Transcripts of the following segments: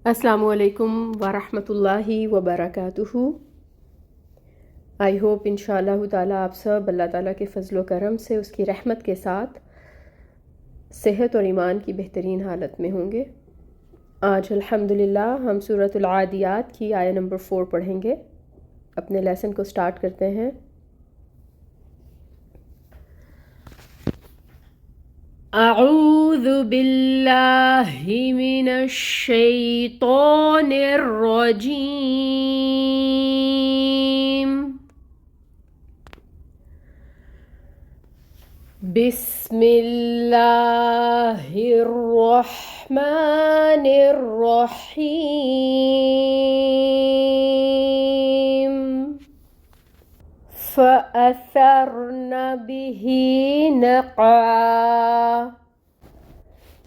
السلام علیکم ورحمۃ اللہ وبرکاتہ۔ آئی ہوپ انشاءاللہ تعالیٰ آپ سب اللہ تعالیٰ کے فضل و کرم سے اس کی رحمت کے ساتھ صحت اور ایمان کی بہترین حالت میں ہوں گے۔ آج الحمدللہ ہم سورۃ العادیات کی آیہ نمبر 4 پڑھیں گے۔ اپنے لیسن کو سٹارٹ کرتے ہیں۔ اعوذ باللہ من الشیطان الرجیم، بسم اللہ الرحمن الرحیم، فَأَثَرْنَ بِهِ نَقْعًا۔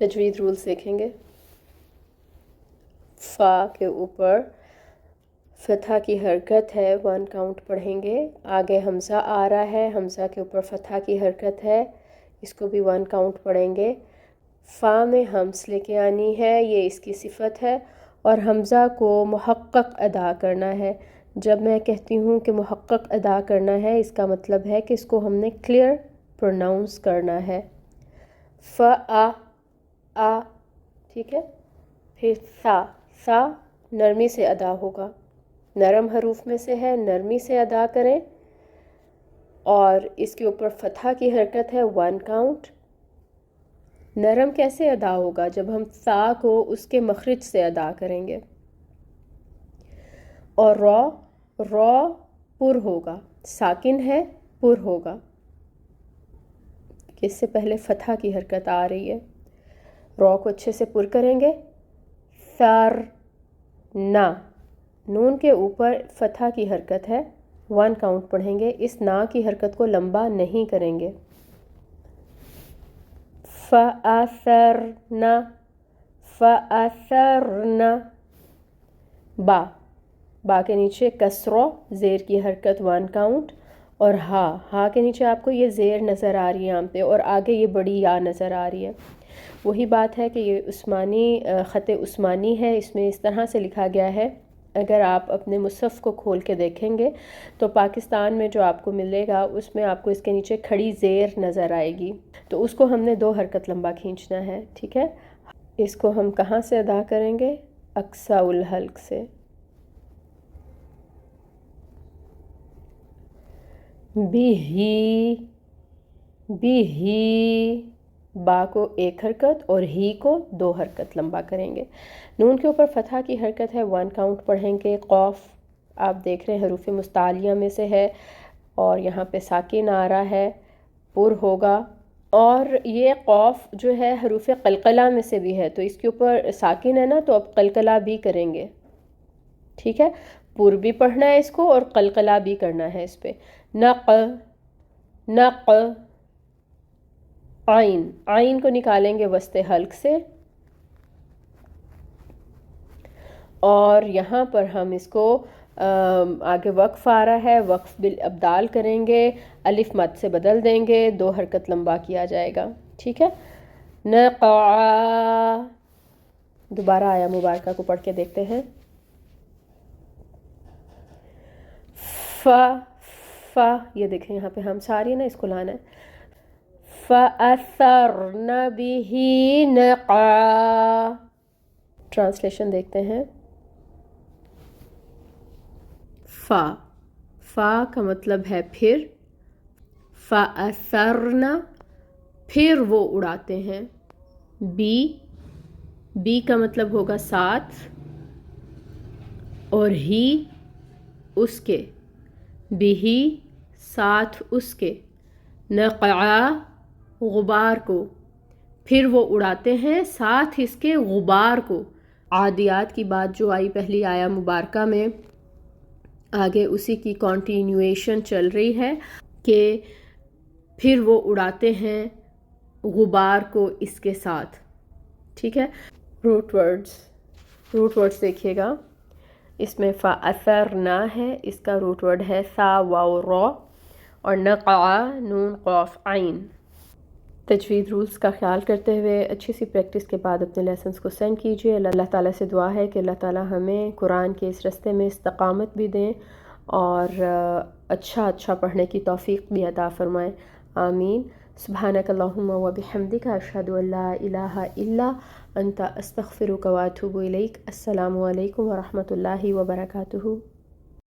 تجوید رولز دیکھیں گے۔ فا کے اوپر فتحہ کی حرکت ہے، 1 کاؤنٹ پڑھیں گے۔ آگے حمزہ آ رہا ہے، حمزہ کے اوپر فتحہ کی حرکت ہے، اس کو بھی 1 کاؤنٹ پڑھیں گے۔ فا میں ہمز لے کے آنی ہے، یہ اس کی صفت ہے، اور حمزہ کو محقق ادا کرنا ہے۔ جب میں کہتی ہوں کہ محقق ادا کرنا ہے، اس کا مطلب ہے کہ اس کو ہم نے کلیئر پروناؤنس کرنا ہے۔ آ، ٹھیک ہے۔ پھر سا نرمی سے ادا ہوگا، نرم حروف میں سے ہے، نرمی سے ادا کریں، اور اس کے اوپر فتحہ کی حرکت ہے، 1 کاؤنٹ۔ نرم کیسے ادا ہوگا؟ جب ہم سا کو اس کے مخرج سے ادا کریں گے۔ اور را پر ہوگا، ساکن ہے، پر ہوگا، اس سے پہلے فتحہ کی حرکت آ رہی ہے۔ را کو اچھے سے پر کریں گے۔ نا، نون کے اوپر فتحہ کی حرکت ہے، 1 کاؤنٹ پڑھیں گے، اس نا کی حرکت کو لمبا نہیں کریں گے۔ فَأَثَرْنَا، با کے نیچے کسرہ، زیر کی حرکت 1 کاؤنٹ، اور ہا کے نیچے آپ کو یہ زیر نظر آ رہی ہے یہاں پہ، اور آگے یہ بڑی یا نظر آ رہی ہے۔ وہی بات ہے کہ یہ خط عثمانی ہے، اس میں اس طرح سے لکھا گیا ہے۔ اگر آپ اپنے مصحف کو کھول کے دیکھیں گے تو پاکستان میں جو آپ کو ملے گا اس میں آپ کو اس کے نیچے کھڑی زیر نظر آئے گی، تو اس کو ہم نے 2 حرکت لمبا کھینچنا ہے، ٹھیک ہے۔ اس کو ہم کہاں سے ادا کریں گے؟ اقصی الحلق سے۔ بھی با کو 1 حرکت اور ہی کو 2 حرکت لمبا کریں گے۔ نون کے اوپر فتحہ کی حرکت ہے، 1 کاؤنٹ پڑھیں گے۔ قوف آپ دیکھ رہے ہیں حروف مستعلیہ میں سے ہے، اور یہاں پہ ساکن آ رہا ہے، پر ہوگا، اور یہ قوف جو ہے حروف قلقلہ میں سے بھی ہے، تو اس کے اوپر ساکن ہے نا، تو اب قلقلہ بھی کریں گے، ٹھیک ہے۔ پر بھی پڑھنا ہے اس کو، اور قلقلہ بھی کرنا ہے اس پہ۔ نق، عین کو نکالیں گے وسط حلق سے، اور یہاں پر ہم اس کو آگے وقف آ رہا ہے، وقف بالابدال کریں گے، الف مد سے بدل دیں گے، 2 حرکت لمبا کیا جائے گا، ٹھیک ہے۔ نقعا، دوبارہ آیہ مبارکہ کو پڑھ کے دیکھتے ہیں۔ فا، یہ دیکھیں یہاں پہ ہم ساری نا، اس کو لانا ہے۔ فَأَثَرْنَ بِهِ نَقْعًا، ٹرانسلیشن دیکھتے ہیں۔ فا کا مطلب ہے پھر، فَأَثَرْنَ پھر وہ اڑاتے ہیں۔ بی کا مطلب ہوگا ساتھ، اور ہی اس کے، بھی ساتھ اس کے، نقعا غبار کو، پھر وہ اڑاتے ہیں ساتھ اس کے غبار کو۔ عادیات کی بات جو آئی پہلی آیہ مبارکہ میں، آگے اسی کی کنٹینیویشن چل رہی ہے کہ پھر وہ اڑاتے ہیں غبار کو اس کے ساتھ، ٹھیک ہے۔ روٹ ورڈز دیکھیے گا، اس میں فَأَثَرْنَا ہے، اس کا روٹ ورڈ ہے سا واو را، اور نقعا نون قاف عین۔ تجوید رولز کا خیال کرتے ہوئے اچھی سی پریکٹس کے بعد اپنے لیسنس کو سینڈ کیجیے۔ اللہ تعالیٰ سے دعا ہے کہ اللہ تعالیٰ ہمیں قرآن کے اس رستے میں استقامت بھی دیں اور اچھا پڑھنے کی توفیق بھی عطا فرمائیں، آمین۔ سبحانک اللہم و بحمدک، اشہد ان لا الہ الا انت، استغفرک و اتوب الیک۔ السلام علیکم ورحمۃ اللہ وبرکاتہ۔